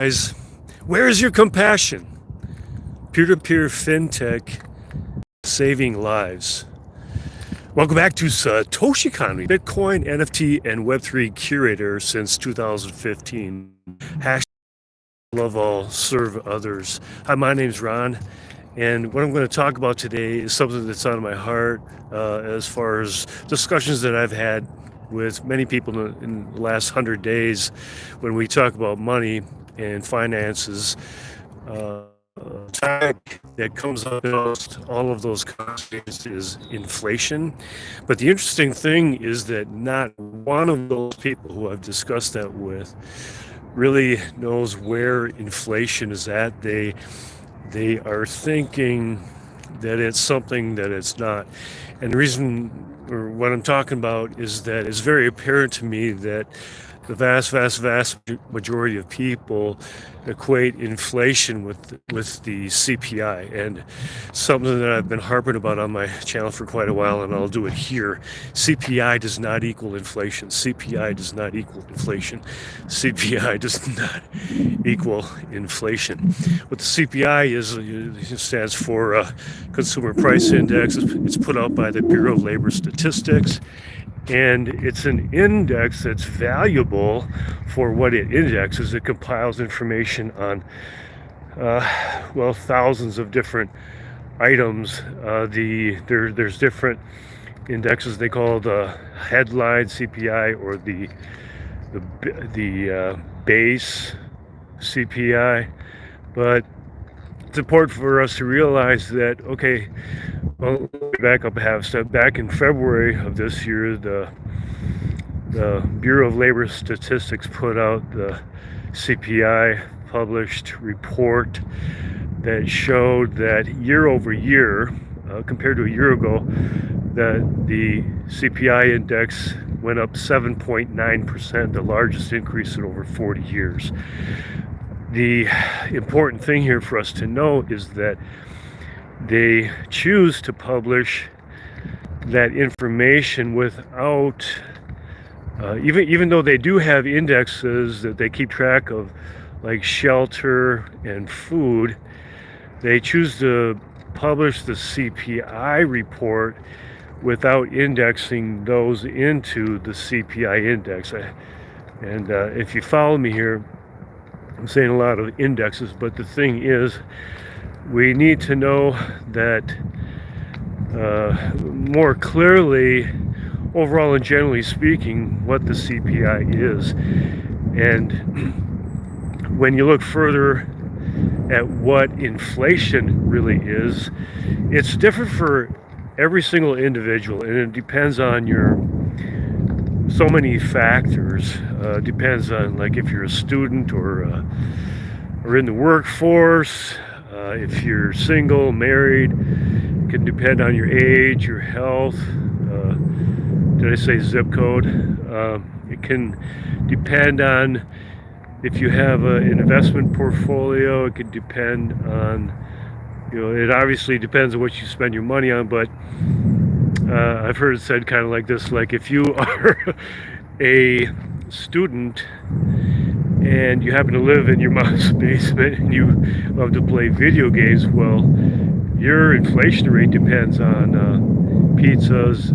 Guys, where is your compassion? Peer-to-peer fintech saving lives. Welcome back to SatoshiConomy, Bitcoin, NFT, and Web3 curator since 2015. Hashtag love all, serve others. Hi, my name's Ron, and what I'm going to talk about today is something that's on my heart as far as discussions that I've had with many people in the last 100 days when we talk about money and finances. Topic that comes up in all of those conversations is inflation. But the interesting thing is that not one of those people who I've discussed that with really knows where inflation is at. They are thinking that it's something that it's not. And the reason, or what I'm talking about, is that it's very apparent to me that the vast majority of people equate inflation with the CPI, and something that I've been harping about on my channel for quite a while, and I'll do it here. CPI does not equal inflation. CPI does not equal inflation. CPI does not equal inflation. What the CPI is, it stands for Consumer Price Index. It's put out by the Bureau of Labor Statistics. And it's an index that's valuable for what it indexes. It compiles information on, thousands of different items. There's different indexes. They call the headline CPI or the base CPI. But it's important for us to realize that, okay, well, back up a half step. Back in February of this year, the Bureau of Labor Statistics put out the CPI published report that showed that year over year, compared to a year ago, that the CPI index went up 7.9%, the largest increase in over 40 years. The important thing here for us to know is that they choose to publish that information without, even though they do have indexes that they keep track of, like shelter and food, they choose to publish the CPI report without indexing those into the CPI index. And if you follow me here, I'm saying a lot of indexes, but the thing is, we need to know that more clearly, overall and generally speaking, what the CPI is. And when you look further at what inflation really is, it's different for every single individual, and it depends on so many factors. Depends on, like, if you're a student or in the workforce. If you're single, married, it can depend on your age, your health. Did I say zip code? It can depend on if you have an investment portfolio. It can depend on, it obviously depends on what you spend your money on, but I've heard it said kind of like this, like if you are a student and you happen to live in your mom's basement and you love to play video games, well, your inflation rate depends on pizzas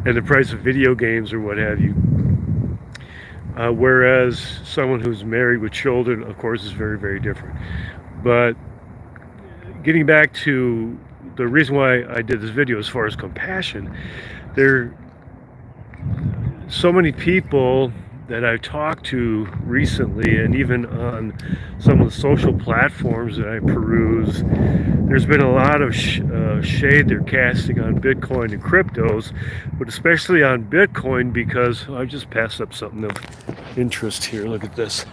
and the price of video games or what have you. Whereas someone who's married with children, of course, is very, very different. But getting back to the reason why I did this video as far as compassion, there so many people that I've talked to recently, and even on some of the social platforms that I peruse, there's been a lot of shade they're casting on Bitcoin and cryptos, but especially on Bitcoin, because I just passed up something of interest here. Look at this.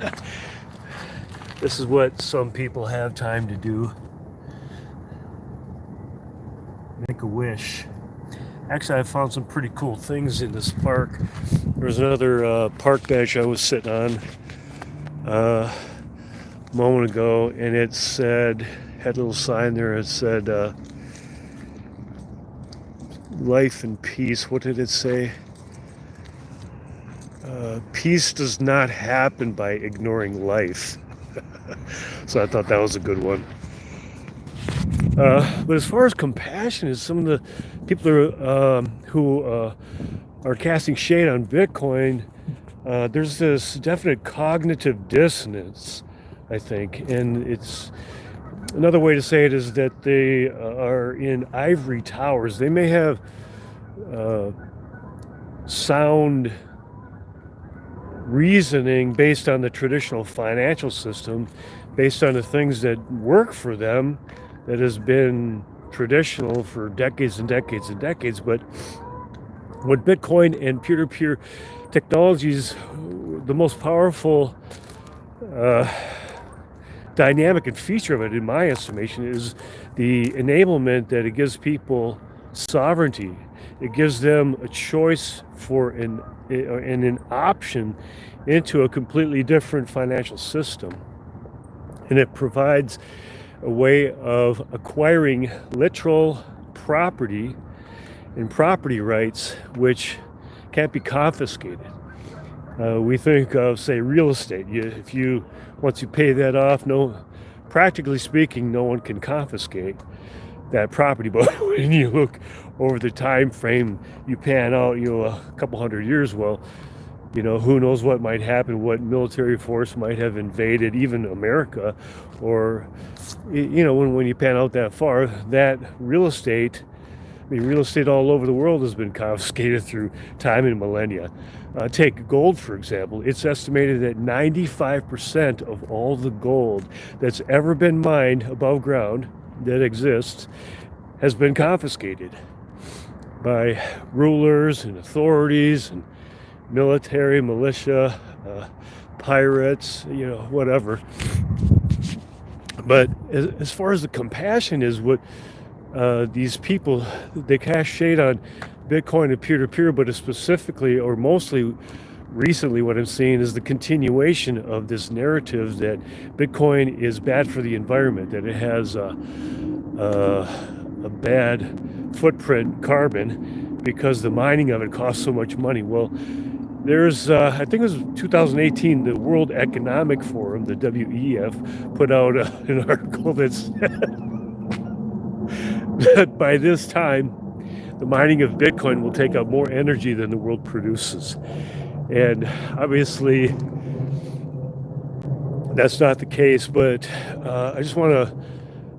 This is what some people have time to do. Make a wish. Actually, I found some pretty cool things in this park. There was another park bench I was sitting on a moment ago, and it had a little sign there. It said, life and peace. What did it say? peace does not happen by ignoring life. So I thought that was a good one. But as far as compassion is, some of the people who are casting shade on Bitcoin, there's this definite cognitive dissonance, I think. And it's another way to say it is that they are in ivory towers. They may have sound reasoning based on the traditional financial system, based on the things that work for them, that has been traditional for decades and decades and decades. But what Bitcoin and peer-to-peer technologies, the most powerful dynamic and feature of it, in my estimation, is the enablement that it gives people sovereignty. It gives them a choice for an option into a completely different financial system. And it provides a way of acquiring literal property and property rights which can't be confiscated. We think of, say, real estate. Once you pay that off, practically speaking, no one can confiscate that property. But when you look over the time frame, you pan out, a couple hundred years, well, who knows what might happen, what military force might have invaded even America, or, when you pan out that far, that real estate all over the world has been confiscated through time and millennia. Take gold, for example. It's estimated that 95% of all the gold that's ever been mined above ground that exists has been confiscated by rulers and authorities and military, militia, pirates, whatever. But as far as the compassion is, what these people, they cast shade on Bitcoin and peer-to-peer, but specifically, or mostly recently, what I'm seeing is the continuation of this narrative that Bitcoin is bad for the environment, that it has a bad footprint carbon because the mining of it costs so much money. Well, there's, I think it was 2018, the World Economic Forum, the WEF, put out an article that said that by this time, the mining of Bitcoin will take up more energy than the world produces. And obviously, that's not the case, but I just want to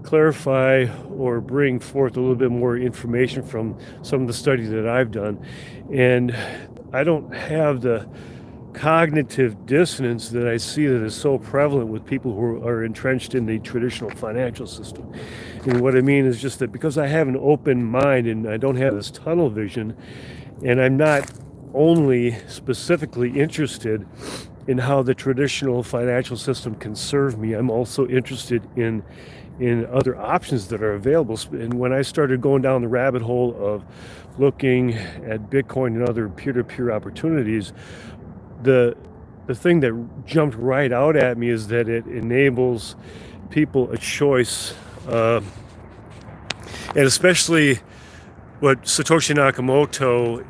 clarify or bring forth a little bit more information from some of the studies that I've done. And I don't have the cognitive dissonance that I see that is so prevalent with people who are entrenched in the traditional financial system. And what I mean is just that because I have an open mind and I don't have this tunnel vision, and I'm not only specifically interested in how the traditional financial system can serve me, I'm also interested in other options that are available. And when I started going down the rabbit hole of looking at Bitcoin and other peer-to-peer opportunities, the thing that jumped right out at me is that it enables people a choice, and especially what Satoshi Nakamoto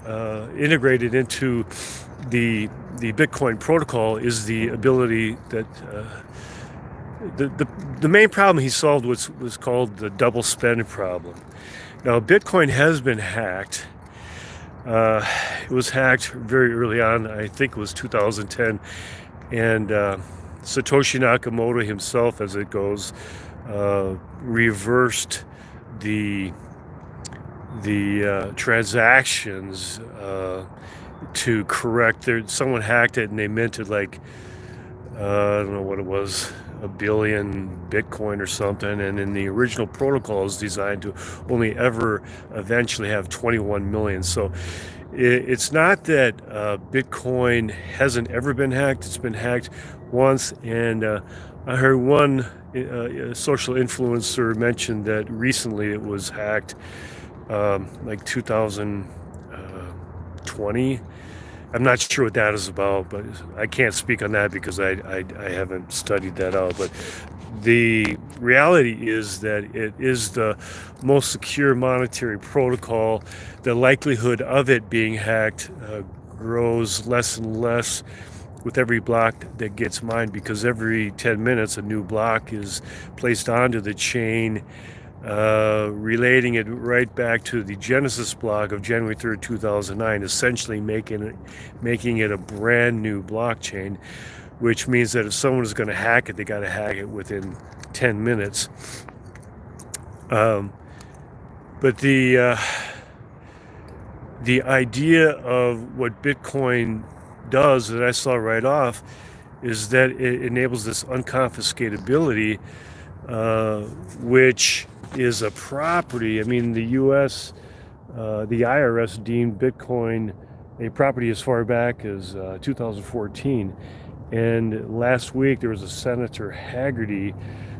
integrated into the Bitcoin protocol is the ability that the main problem he solved was called the double spend problem. Now, Bitcoin has been hacked. It was hacked very early on, I think it was 2010, and Satoshi Nakamoto himself, as it goes, reversed the transactions to correct someone hacked it and they minted like I don't know what it was, a billion Bitcoin or something, and in the original protocol is designed to only ever eventually have 21 million. So it's not that Bitcoin hasn't ever been hacked. It's been hacked once, and I heard one social influencer mention that recently it was hacked like 2020. I'm not sure what that is about, but I can't speak on that because I haven't studied that out. But the reality is that it is the most secure monetary protocol. The likelihood of it being hacked grows less and less with every block that gets mined, because every 10 minutes a new block is placed onto the chain, relating it right back to the Genesis block of January 3rd, 2009, essentially making it a brand new blockchain, which means that if someone is going to hack it, they got to hack it within 10 minutes. But the idea of what Bitcoin does that I saw right off is that it enables this unconfiscatability, which is a property. I mean, the U.S., the IRS deemed Bitcoin a property as far back as 2014. And last week there was a Senator Haggerty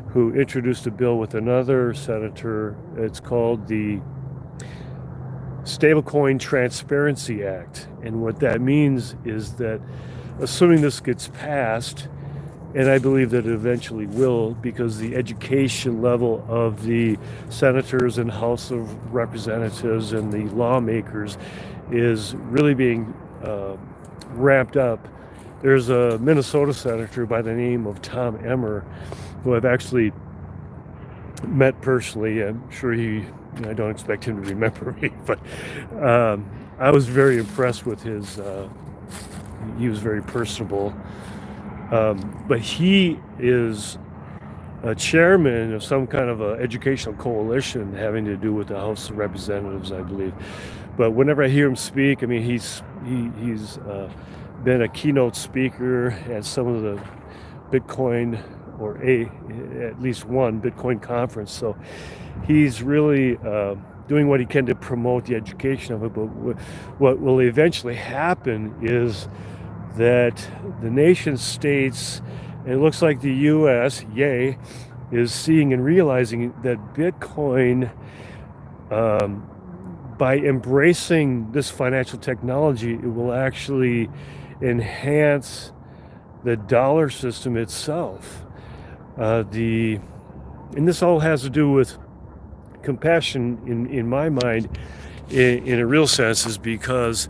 who introduced a bill with another senator. It's called the Stablecoin Transparency Act. And what that means is that, assuming this gets passed, and I believe that it eventually will, because the education level of the senators and House of Representatives and the lawmakers is really being ramped up. There's a Minnesota senator by the name of Tom Emmer, who I've actually met personally. I'm sure I don't expect him to remember me, but I was very impressed with his, he was very personable. But he is a chairman of some kind of an educational coalition having to do with the House of Representatives, I believe. But whenever I hear him speak, I mean, he's been a keynote speaker at some of the Bitcoin, or at least one Bitcoin conference. So he's really doing what he can to promote the education of it. But what will eventually happen is that the nation states, and it looks like the U.S.A. is seeing and realizing that Bitcoin, by embracing this financial technology, it will actually enhance the dollar system itself. And this all has to do with compassion in my mind, in a real sense, is because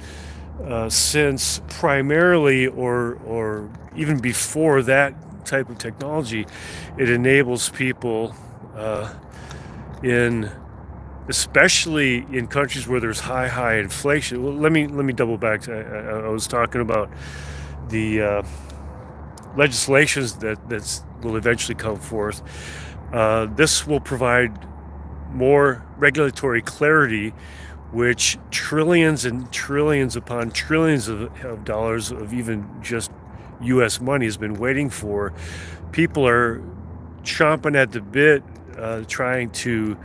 since primarily or even before that type of technology, it enables people especially in countries where there's high inflation. Well, let me double back. I was talking about the legislations that will eventually come forth. This will provide more regulatory clarity, which trillions and trillions upon trillions of dollars of even just U.S. money has been waiting for. People are chomping at the bit, trying to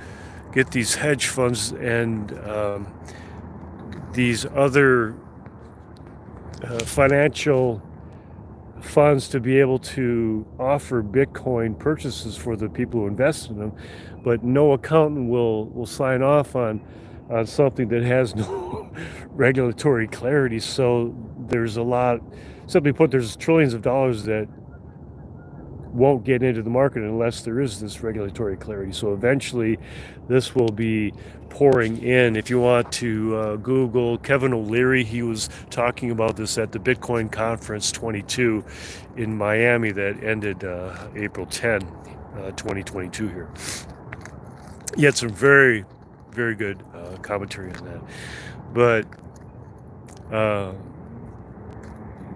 get these hedge funds and these other financial funds to be able to offer Bitcoin purchases for the people who invest in them. But no accountant will sign off on something that has no regulatory clarity. So there's a lot, simply put, there's trillions of dollars that won't get into the market unless there is this regulatory clarity. So eventually this will be pouring in. If you want to Google Kevin O'Leary, he was talking about this at the Bitcoin Conference 22 in Miami that ended April 10, 2022 here. He had some very, very good commentary on that. But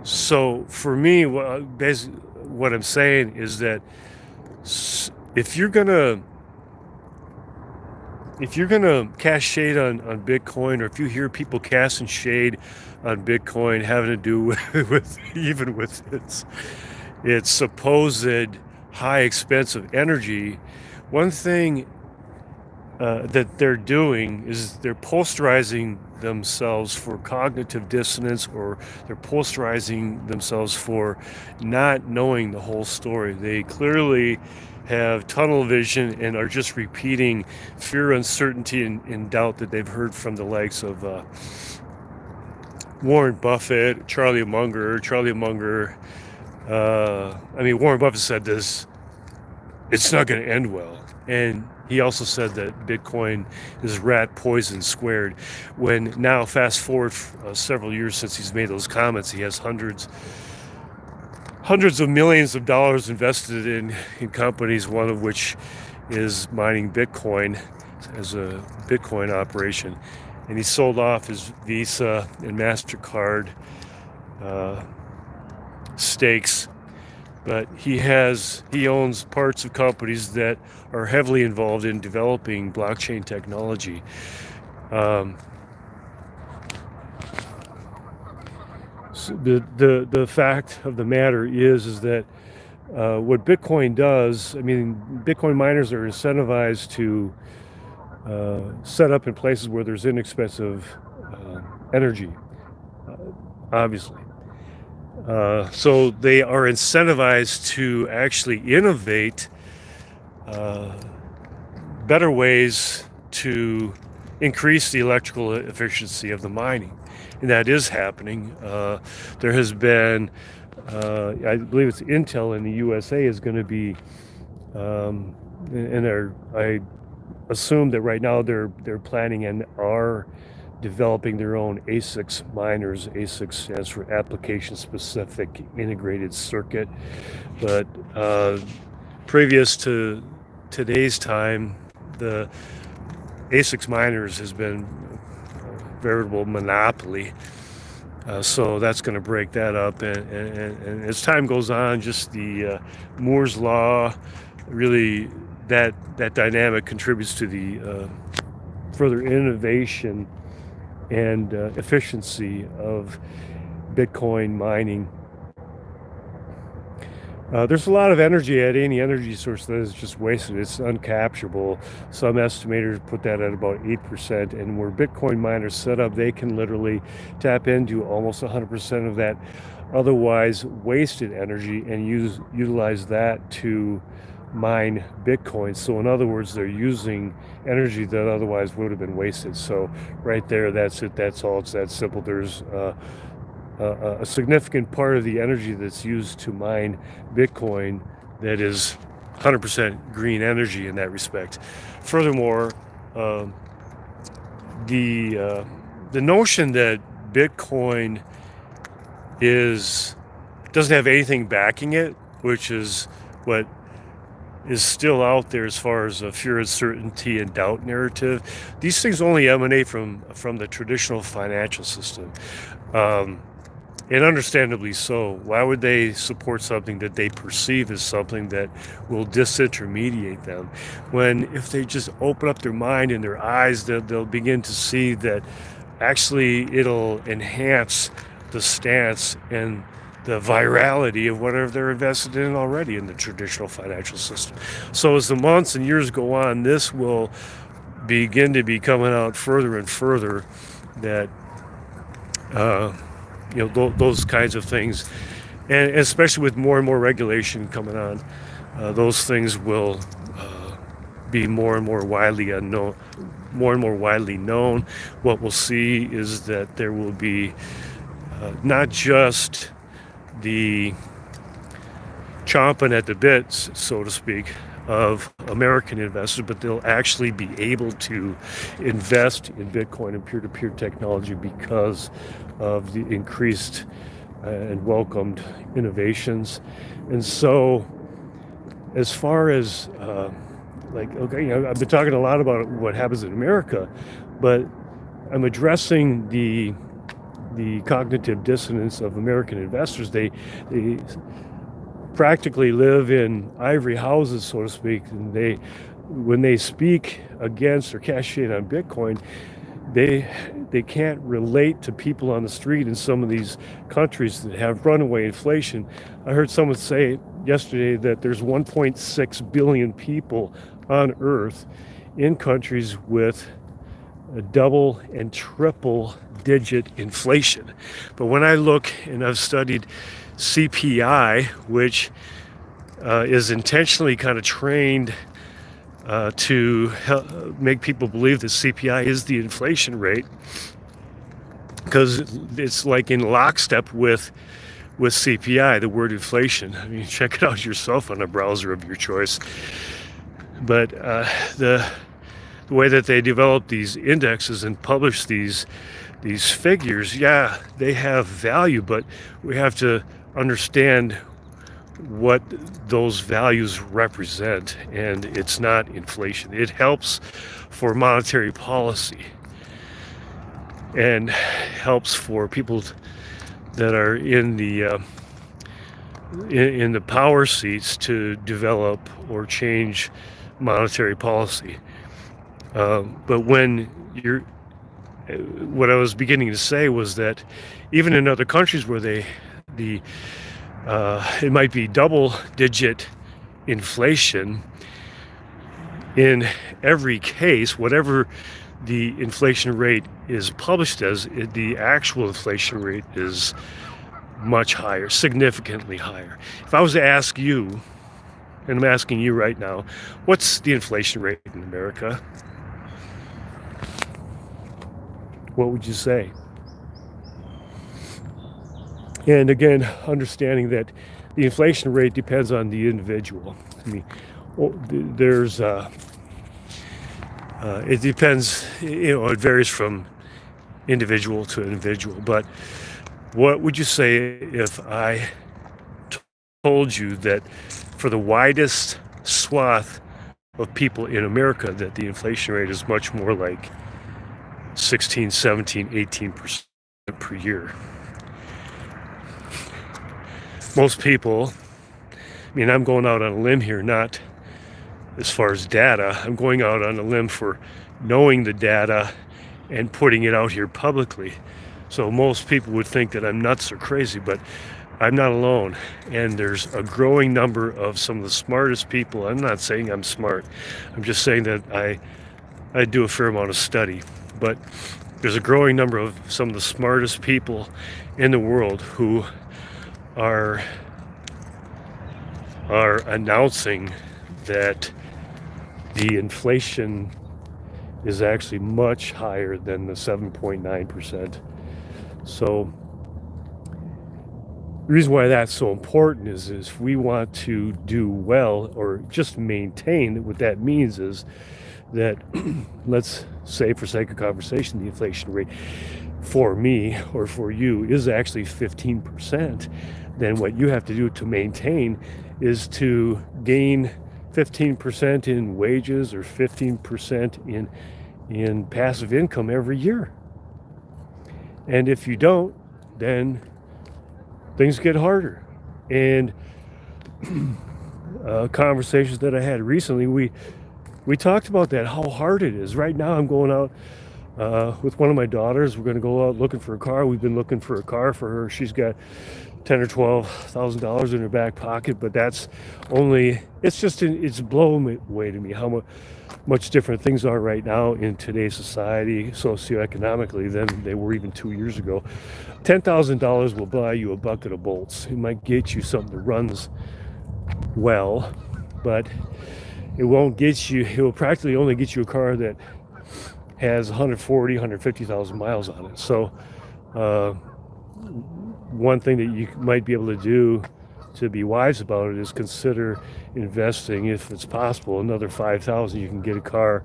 so for me, basically what I'm saying is that if you're gonna cast shade on Bitcoin, or if you hear people casting shade on Bitcoin having to do with even with its supposed high expense of energy, one thing that they're doing is they're posterizing themselves for cognitive dissonance, or they're posterizing themselves for not knowing the whole story. They clearly have tunnel vision and are just repeating fear, uncertainty, and doubt that they've heard from the likes of Warren Buffett, Charlie Munger. Warren Buffett said this, it's not going to end well. And he also said that Bitcoin is rat poison squared. When now, fast forward several years since he's made those comments, he has hundreds of millions of dollars invested in companies, one of which is mining Bitcoin as a Bitcoin operation. And he sold off his Visa and MasterCard stakes, but he owns parts of companies that are heavily involved in developing blockchain technology. So the fact of the matter is that what Bitcoin does, I mean, Bitcoin miners are incentivized to set up in places where there's inexpensive energy, obviously. So they are incentivized to actually innovate better ways to increase the electrical efficiency of the mining. And that is happening. There has been, I believe it's Intel in the U.S.A. is going to be, I assume that right now they're planning and are developing their own ASICs miners. ASIC stands for application specific integrated circuit. But previous to today's time, the ASICs miners has been a veritable monopoly. So that's going to break that up, and as time goes on, just the Moore's law, really that dynamic contributes to the further innovation and efficiency of Bitcoin mining. There's a lot of energy at any energy source that is just wasted. It's uncapturable. Some estimators put that at about 8%. And where Bitcoin miners set up, they can literally tap into almost 100% of that otherwise wasted energy and utilize that to mine Bitcoin. So in other words, they're using energy that otherwise would have been wasted. So right there, that's it. That's all. It's that simple. There's a significant part of the energy that's used to mine Bitcoin that is 100% green energy in that respect. Furthermore, the notion that Bitcoin doesn't have anything backing it, which is what is still out there as far as a fear, uncertainty, and doubt narrative. These things only emanate from the traditional financial system. And understandably so. Why would they support something that they perceive as something that will disintermediate them? When if they just open up their mind and their eyes, they'll begin to see that actually it'll enhance the stance and the virality of whatever they're invested in already in the traditional financial system. So as the months and years go on, this will begin to be coming out further and further that those kinds of things, and especially with more and more regulation coming on, those things will be more and more widely known. What we'll see is that there will be not just the chomping at the bits, so to speak, of American investors, but they'll actually be able to invest in Bitcoin and peer-to-peer technology because of the increased and welcomed innovations. And so as far as I've been talking a lot about what happens in America, but I'm addressing the cognitive dissonance of American investors. They practically live in ivory houses, so to speak, and when they speak against or cash in on Bitcoin, they can't relate to people on the street in some of these countries that have runaway inflation. I heard someone say yesterday that there's 1.6 billion people on Earth in countries with a double and triple digit inflation. But when I look, and I've studied CPI, which is intentionally kind of trained to make people believe that CPI is the inflation rate, because it's like in lockstep with CPI, the word inflation. I mean, check it out yourself on a browser of your choice. But the way that they develop these indexes and publish these figures, yeah, they have value, but we have to understand what those values represent, and it's not inflation. It helps for monetary policy and helps for people that are in the power seats to develop or change monetary policy. But what I was beginning to say was that even in other countries where it might be double-digit inflation, in every case, whatever the inflation rate is published as, the actual inflation rate is much higher, significantly higher. If I was to ask you, and I'm asking you right now, what's the inflation rate in America? What would you say? And again, understanding that the inflation rate depends on the individual. I mean, it depends, it varies from individual to individual. But what would you say if I told you that for the widest swath of people in America, that the inflation rate is much more like 16, 17, 18% per year? Most people, I mean, I'm going out on a limb here, not as far as data. I'm going out on a limb for knowing the data and putting it out here publicly. So most people would think that I'm nuts or crazy, but I'm not alone. And there's a growing number of some of the smartest people. I'm not saying I'm smart. I'm just saying that I do a fair amount of study. But there's a growing number of some of the smartest people in the world who are announcing that the inflation is actually much higher than the 7.9%. So the reason why that's so important is if we want to do well or just maintain, what that means is that let's say, for sake of conversation, the inflation rate for me or for you is actually 15%, then what you have to do to maintain is to gain 15% in wages or 15% in passive income every year. And if you don't, then things get harder. And conversations that I had recently, we talked about that, how hard it is. Right now I'm going out with one of my daughters. We're going to go out looking for a car. We've been looking for a car for her. She's got $10,000 or $12,000 in her back pocket, but that's only, it's blowing away to me how much different things are right now in today's society, socioeconomically, than they were even 2 years ago. $10,000 will buy you a bucket of bolts. It might get you something that runs well, but it will practically only get you a car that has 140, 150,000 miles on it. So one thing that you might be able to do to be wise about it is consider investing, if it's possible, another $5,000. You can get a car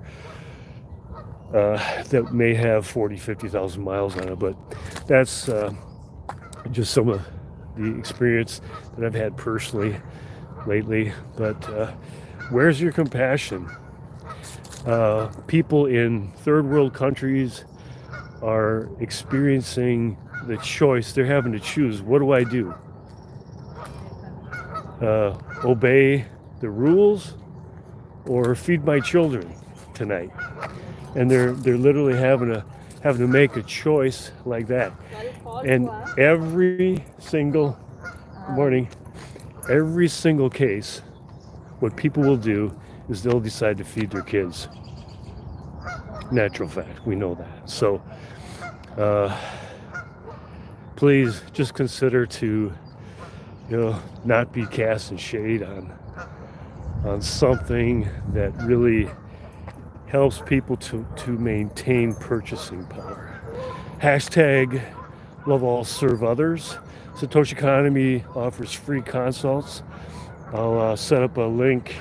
that may have 40, 50,000 miles on it. But that's just some of the experience that I've had personally lately. But where's your compassion? People in third world countries are experiencing the choice. They're having to choose. What do I do? Obey the rules or feed my children tonight? And they're literally having to make a choice like that. And every single case, what people will do is they'll decide to feed their kids. Natural fact, we know that. So please just consider to not be casting shade on something that really helps people to maintain purchasing power. Hashtag love all, serve others. SatoshiConomy offers free consults. I'll set up a link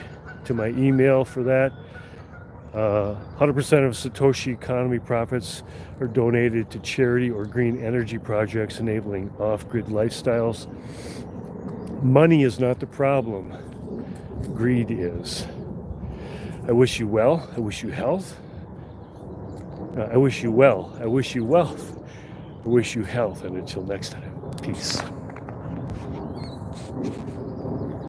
to my email for that. 100% of SatoshiConomy profits are donated to charity or green energy projects enabling off-grid lifestyles. Money is not the problem. Greed is. I wish you well. I wish you health. I wish you well. I wish you wealth. I wish you health. And until next time, peace.